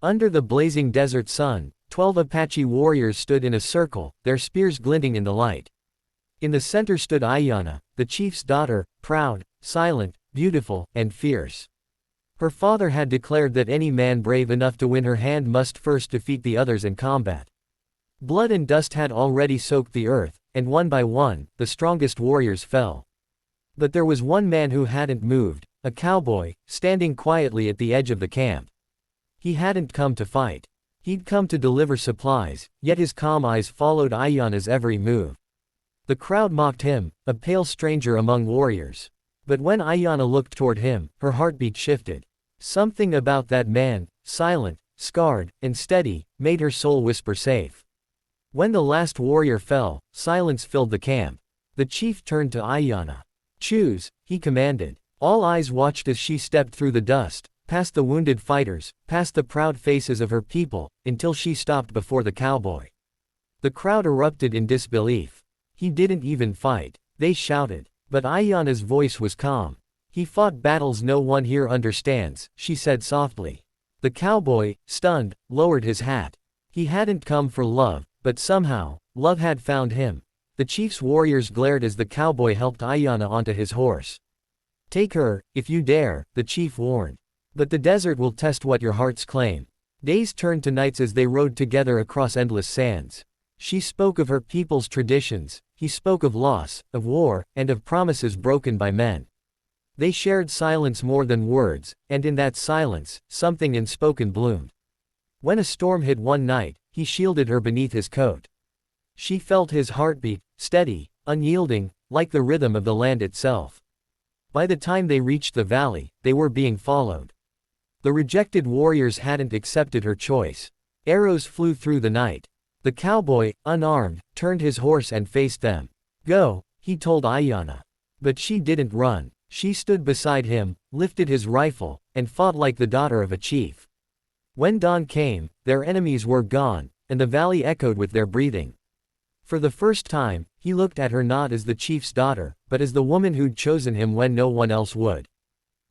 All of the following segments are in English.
Under the blazing desert sun, 12 Apache warriors stood in a circle, their spears glinting in the light. In the center stood Kiona, the chief's daughter, proud, silent, beautiful, and fierce. Her father had declared that any man brave enough to win her hand must first defeat the others in combat. Blood and dust had already soaked the earth, and one by one, the strongest warriors fell. But there was one man who hadn't moved, a cowboy, standing quietly at the edge of the camp. He hadn't come to fight. He'd come to deliver supplies, yet his calm eyes followed Kiona's every move. The crowd mocked him, a pale stranger among warriors. But when Kiona looked toward him, her heartbeat shifted. Something about that man, silent, scarred, and steady, made her soul whisper safe. When the last warrior fell, silence filled the camp. The chief turned to Kiona. "Choose," he commanded. All eyes watched as she stepped through the dust, past the wounded fighters, past the proud faces of her people, until she stopped before the cowboy. The crowd erupted in disbelief. He didn't even fight, they shouted. But Kiona's voice was calm. "He fought battles no one here understands," she said softly. The cowboy, stunned, lowered his hat. He hadn't come for love, but somehow, love had found him. The chief's warriors glared as the cowboy helped Kiona onto his horse. "Take her, if you dare," the chief warned. "But the desert will test what your hearts claim." Days turned to nights as they rode together across endless sands. She spoke of her people's traditions, he spoke of loss, of war, and of promises broken by men. They shared silence more than words, and in that silence, something unspoken bloomed. When a storm hit one night, he shielded her beneath his coat. She felt his heartbeat, steady, unyielding, like the rhythm of the land itself. By the time they reached the valley, they were being followed. The rejected warriors hadn't accepted her choice. Arrows flew through the night. The cowboy, unarmed, turned his horse and faced them. "Go," he told Kiona. But she didn't run. She stood beside him, lifted his rifle, and fought like the daughter of a chief. When dawn came, their enemies were gone, and the valley echoed with their breathing. For the first time, he looked at her not as the chief's daughter, but as the woman who'd chosen him when no one else would.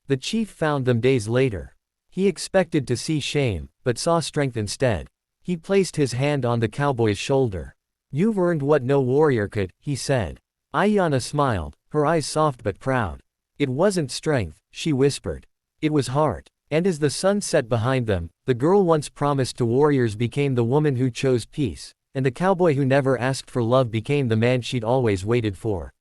The chief found them days later. He expected to see shame, but saw strength instead. He placed his hand on the cowboy's shoulder. "You've earned what no warrior could," he said. Kiona smiled, her eyes soft but proud. "It wasn't strength," she whispered. "It was heart." And as the sun set behind them, the girl once promised to warriors became the woman who chose peace, and the cowboy who never asked for love became the man she'd always waited for.